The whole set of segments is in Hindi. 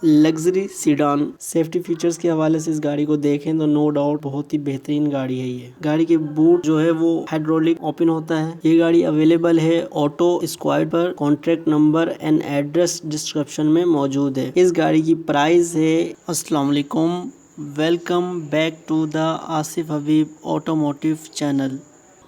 Luxury sedan. सेफ्टी फीचर्स के हवाले से इस गाड़ी को देखें तो नो डाउट बहुत ही बेहतरीन गाड़ी है ये। गाड़ी के बूट जो है वो हाइड्रोलिक ओपन होता है। ये गाड़ी अवेलेबल है ऑटो स्क्वाड पर। Contract number and address description में मौजूद है। इस गाड़ी की प्राइस है। अस्सलाम वालेकुम, welcome back to the Asif Habib automotive channel.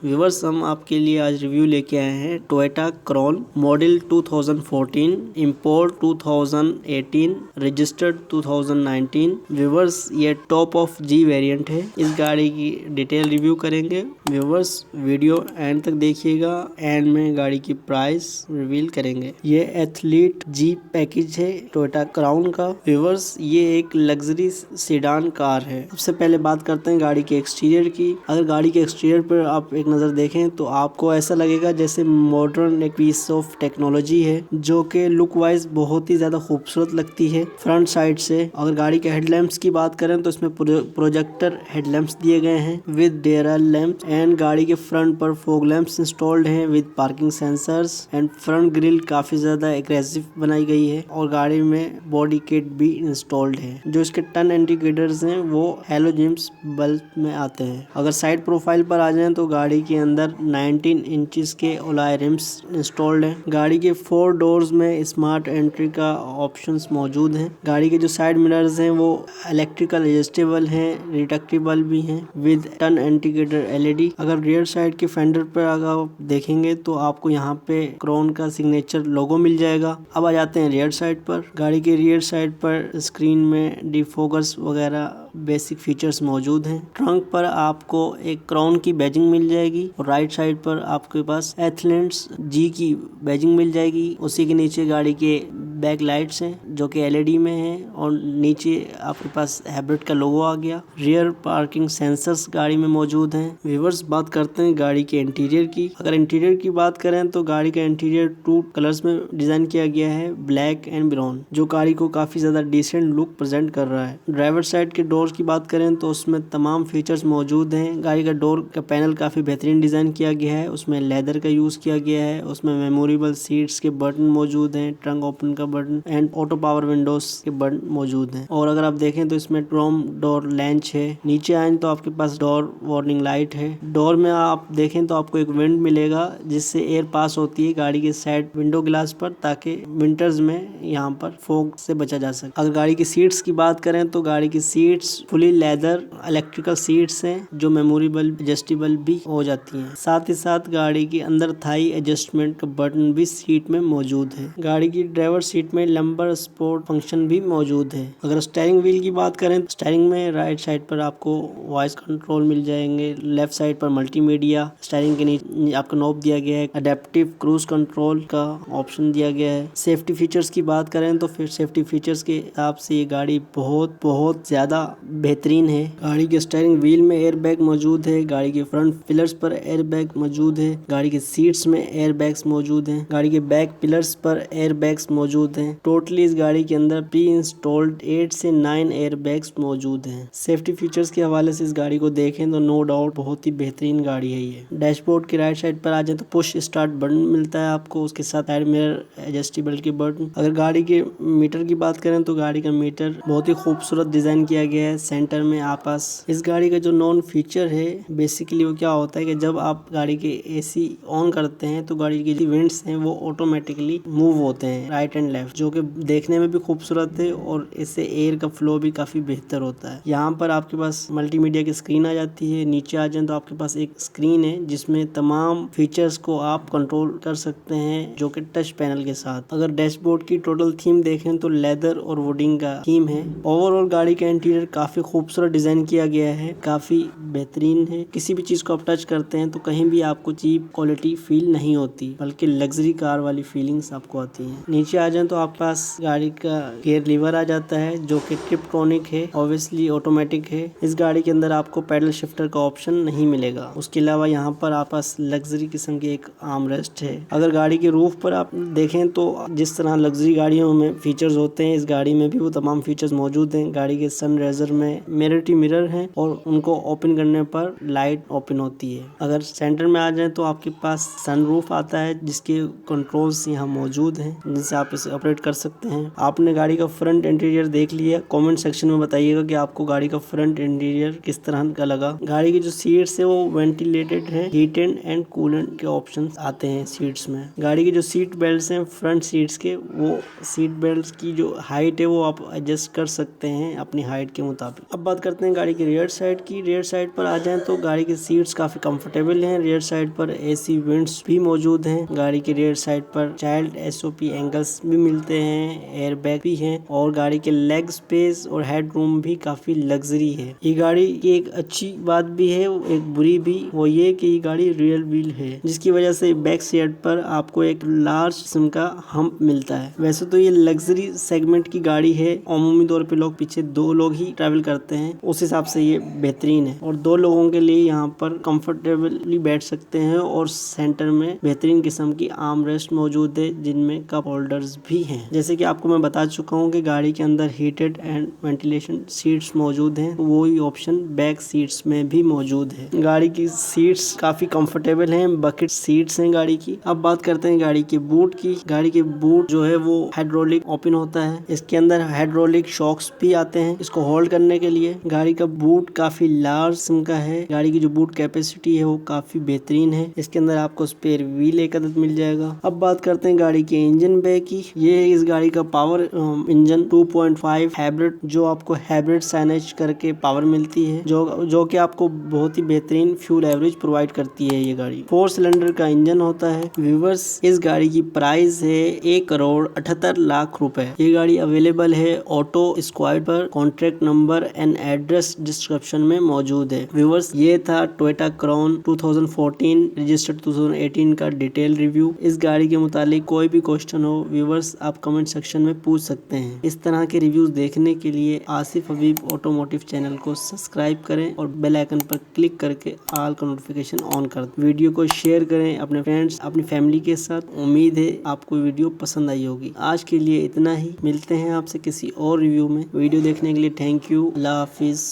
Viewers, हम आपके लिए आज रिव्यू लेके आए हैं Toyota Crown model 2014, import 2018, registered 2019। Viewers, ये टॉप ऑफ जी वेरिएंट है। इस गाड़ी की डिटेल रिव्यू करेंगे। व्यूअर्स, वीडियो एंड तक देखिएगा। एंड में गाड़ी की प्राइस रिवील करेंगे। ये एथलीट जी पैकेज है टोयोटा क्रॉन का। व्यूअर्स, ये एक लग्जरी सेडान कार है। सबसे पहले बात करते हैं गाड़ी के एक्सटीरियर की। अगर गाड़ी के एक्सटीरियर पर आप एक नज़र देखें तो आपको ऐसा लगेगा जैसे मॉडर्न एक पीस ऑफ टेक्नोलॉजी है, जो कि लुक वाइज बहुत ही ज़्यादा खूबसूरत लगती है फ्रंट साइड से। अगर गाड़ी के हेडलैम्प्स की बात करें तो इसमें प्रोजेक्टर हेडलैम्प्स दिए गए हैं विद डेरल लैंप। एंड गाड़ी के फ्रंट पर फॉग लैंप्स इंस्टॉल्ड हैं with parking sensors. And front grille काफ़ी ज़्यादा एग्रेसिव बनाई गई है और गाड़ी में बॉडी किट भी इंस्टॉल्ड है। जो इसके टर्न इंडिकेटर्स हैं वो हैलोजन्स बल्ब में आते हैं। अगर साइड प्रोफाइल पर आ जाएं तो गाड़ी के अंदर 19 इंचेस के अलॉय रिम्स इंस्टॉल्ड हैं। गाड़ी के 4 डोर्स में स्मार्ट एंट्री का ऑप्शंस मौजूद हैं। गाड़ी के जो साइड मिरर्स हैं वो इलेक्ट्रिकल एडजस्टेबल हैं, रिडक्टेबल भी हैं विद टर्न इंडिकेटर एलईडी। अगर रियर साइड के फेंडर पर अगर आप देखेंगे तो आपको यहाँ पे क्रॉन का सिग्नेचर लोगो मिल जाएगा। अब आ जाते हैं रियर साइड पर। गाड़ी के रियर साइड पर स्क्रीन में डिफोकस वगैरह बेसिक फीचर्स मौजूद हैं। ट्रंक पर आपको एक क्रॉन की बैजिंग मिल जाएगी और राइट साइड पर आपके पास एथलेट्स जी की बैजिंग मिल जाएगी। उसी के नीचे गाड़ी के बैक लाइट्स हैं जो कि एलईडी में हैं और नीचे आपके पास हाइब्रिड का लोगो आ गया। रियर पार्किंग सेंसर्स गाड़ी में मौजूद हैं। व्यूअर्स, बात करते हैं गाड़ी के इंटीरियर की। अगर इंटीरियर की बात करें तो गाड़ी का इंटीरियर 2 कलर्स में डिजाइन किया गया है, ब्लैक एंड ब्राउन, जो गाड़ी को काफी ज्यादा डिसेंट लुक प्रेजेंट कर रहा है। ड्राइवर साइड के डोर की बात करें तो उसमें तमाम फीचर्स मौजूद हैं। गाड़ी का डोर का पैनल काफी बेहतरीन डिजाइन किया गया है। उसमें लेदर का यूज किया गया है। उसमें मेमोरेबल सीट्स के बटन मौजूद हैं, ट्रंक ओपन का button and auto power Windows के बटन मौजूद हैं। और अगर आप देखें तो इसमें क्रोम डोर लैंच है। नीचे आए तो आपके पास डोर वार्निंग लाइट है। डोर में आप देखें तो आपको एक विंड मिलेगा जिससे एयर पास होती है गाड़ी के साइड विंडो ग्लास पर, ताकि विंटर्स में यहाँ पर फॉग से बचा जा सके। अगर गाड़ी की सीट्स की बात करें तो गाड़ी की seats fully leather electrical seats हैं जो मेमोरेबल एडजस्टेबल भी हो जाती हैं। साथ ही साथ गाड़ी के अंदर थाई एडजस्टमेंट का बटन भी सीट में मौजूद है। गाड़ी की ड्राइवर सीट में लंबर स्पोर्ट फंक्शन भी मौजूद है। अगर स्टीयरिंग व्हील की बात करें तो स्टीयरिंग में राइट साइड पर आपको वॉइस कंट्रोल मिल जाएंगे, लेफ्ट साइड पर मल्टीमीडिया। स्टीयरिंग के नीचे आपको नॉब दिया गया है, अडेप्टिव क्रूज कंट्रोल का ऑप्शन दिया गया है। सेफ्टी फीचर्स की बात करें तो फिर सेफ्टी फीचर्स के हिसाब से ये गाड़ी बहुत ज्यादा बेहतरीन है। गाड़ी के स्टीयरिंग व्हील में एयर बैग मौजूद है। गाड़ी के फ्रंट पिलर्स पर एयर बैग मौजूद है। गाड़ी के सीट्स में एयर बैग्स मौजूद हैं। गाड़ी के बैक पिलर्स पर एयर बैग्स मौजूद हैं। टोटली इस गाड़ी के अंदर प्री इंस्टॉल्ड 8 से 9 एयर बैग्स मौजूद हैं। सेफ्टी फीचर्स के हवाले से इस गाड़ी को देखें तो नो डाउट बहुत ही बेहतरीन गाड़ी है ये। डैशबोर्ड के राइट साइड पर आ जाए तो पुश स्टार्ट बटन मिलता है आपको, उसके साथ साइड मिरर एडजस्टेबल के बटन। अगर गाड़ी के मीटर की बात करें तो गाड़ी का मीटर बहुत ही खूबसूरत डिजाइन किया गया है। सेंटर में आपस इस गाड़ी का जो नॉन फीचर है बेसिकली वो क्या होता है कि जब आप गाड़ी के एसी ऑन करते हैं तो गाड़ी की विंड्स हैं वो ऑटोमेटिकली मूव होते हैं राइट एंड लेफ्ट, जो कि देखने में भी खूबसूरत है और इससे एयर का फ्लो भी काफी बेहतर होता है। यहाँ पर आपके पास मल्टीमीडिया की स्क्रीन आ जाती है। नीचे आ जाए तो आपके पास एक स्क्रीन है जिसमें तमाम फीचर्स को आप कंट्रोल कर सकते हैं, जो कि टच पैनल के साथ। अगर डैशबोर्ड की टोटल थीम देखें तो लेदर और वुडिंग का थीम है। ओवरऑल गाड़ी का इंटीरियर काफी खूबसूरत डिजाइन किया गया है, काफी बेहतरीन है। किसी भी चीज को आप टच करते हैं तो कहीं भी आपको चीप क्वालिटी फील नहीं होती, बल्कि लग्जरी कार वाली फीलिंग्स आपको आती हैं। नीचे आ जाए तो आपके पास गाड़ी का गियर लीवर आ जाता है जो कि ट्रिप्टोनिक है, ऑब्वियसली ऑटोमेटिक है। इस गाड़ी के अंदर आपको पैडल शिफ्टर का ऑप्शन नहीं मिलेगा। उसके अलावा यहाँ पर आप पास लग्जरी किस्म की एक आर्म रेस्ट है। अगर गाड़ी के रूफ पर आप देखें तो जिस तरह लग्जरी गाड़ियों में फीचर्स होते हैं इस गाड़ी में भी वो तमाम फीचर्स मौजूद हैं। गाड़ी के सन रेजर में मिरर टू मिरर हैं और उनको ओपन करने पर लाइट ओपन होती है। अगर सेंटर में आ जाए तो आपके पास सनरूफ आता है जिसके कंट्रोल्स यहाँ मौजूद हैं जिनसे आप इसे ऑपरेट कर सकते हैं। आपने गाड़ी का फ्रंट इंटीरियर देख लिया, कमेंट सेक्शन में बताइएगा कि आपको गाड़ी का फ्रंट इंटीरियर किस तरह का लगा। गाड़ी की जो सीट्स है वो वेंटिलेटेड है, हीटेड एंड कूलेंट के ऑप्शंस आते हैं सीट्स में। गाड़ी की जो सीट बेल्ट हैं फ्रंट सीट्स के, वो सीट बेल्ट की जो हाइट है वो आप एडजस्ट कर सकते हैं अपनी हाइट के मुताबिक। अब बात करते हैं गाड़ी की रियर साइड की। रियर साइड पर आ जाएं तो गाड़ी की सीट्स काफी कंफर्टेबल हैं। रियर साइड पर एसी विंड्स भी मौजूद हैं। गाड़ी की रियर साइड पर चाइल्ड एसओपी एंगल्स भी मिलते हैं, एयर बैग भी है और गाड़ी के लेग स्पेस और हेड रूम भी काफी लग्जरी है। ये गाड़ी की एक अच्छी बात भी है, एक बुरी भी, वो ये कि ये गाड़ी रियल व्हील है जिसकी वजह से बैक साइड पर आपको एक लार्ज किस्म का हम्प मिलता है। वैसे तो ये लग्जरी सेगमेंट की गाड़ी है, अमूमी तौर पे लोग पीछे 2 लोग ही ट्रैवल करते हैं, उस हिसाब से ये बेहतरीन है और 2 लोगों के लिए यहाँ पर कंफर्टेबली बैठ सकते हैं और सेंटर में बेहतरीन किस्म की आर्म रेस्ट मौजूद है जिनमें कप होल्डर्स भी हैं। जैसे कि आपको मैं बता चुका हूँ कि गाड़ी के अंदर हीटेड एंड वेंटिलेशन सीट्स मौजूद हैं, वही ऑप्शन बैक सीट्स में भी मौजूद है। गाड़ी की सीट्स काफी कंफर्टेबल हैं, बकेट सीट्स हैं गाड़ी की। अब बात करते हैं गाड़ी के बूट की। गाड़ी के बूट जो है वो हाइड्रोलिक ओपन होता है, इसके अंदर हाइड्रोलिक शॉक्स भी आते हैं इसको होल्ड करने के लिए। गाड़ी का बूट काफी लार्ज किस्म का है। गाड़ी की जो बूट कैपेसिटी है वो काफी बेहतरीन है। इसके अंदर आपको स्पेयर व्हील एक अदद मिल जाएगा। अब बात करते हैं गाड़ी के इंजन बे की। ये इस गाड़ी का पावर इंजन 2.5 हाइब्रिड, जो आपको हाइब्रिड साइनेज करके पावर मिलती है, जो कि आपको बहुत ही बेहतरीन फ्यूल एवरेज प्रोवाइड करती है। ये गाड़ी 4 सिलेंडर का इंजन होता है। व्यूवर्स, इस गाड़ी की प्राइस है 1,78,00,000 रुपए। ये गाड़ी अवेलेबल है ऑटो स्क्वाड पर। Contract number and address description में मौजूद है। व्यूवर्स, ये था टोयोटा क्राउन 2014 रजिस्टर्ड 2018 का डिटेल रिव्यू। इस गाड़ी के मुतालिक कोई भी क्वेश्चन हो व्यूवर्स आप कमेंट सेक्शन में पूछ सकते हैं। इस तरह के रिव्यूज देखने के लिए आसिफ हबीब ऑटोमोटिव चैनल को सब्सक्राइब करें और बेल आइकन पर क्लिक करके ऑल का नोटिफिकेशन ऑन कर दें। वीडियो को शेयर करें अपने फ्रेंड्स, अपनी फैमिली के साथ। उम्मीद है आपको वीडियो पसंद आई होगी। आज के लिए इतना ही, मिलते हैं आपसे किसी और रिव्यू में। वीडियो देखने के लिए थैंक यू। Allah Hafiz.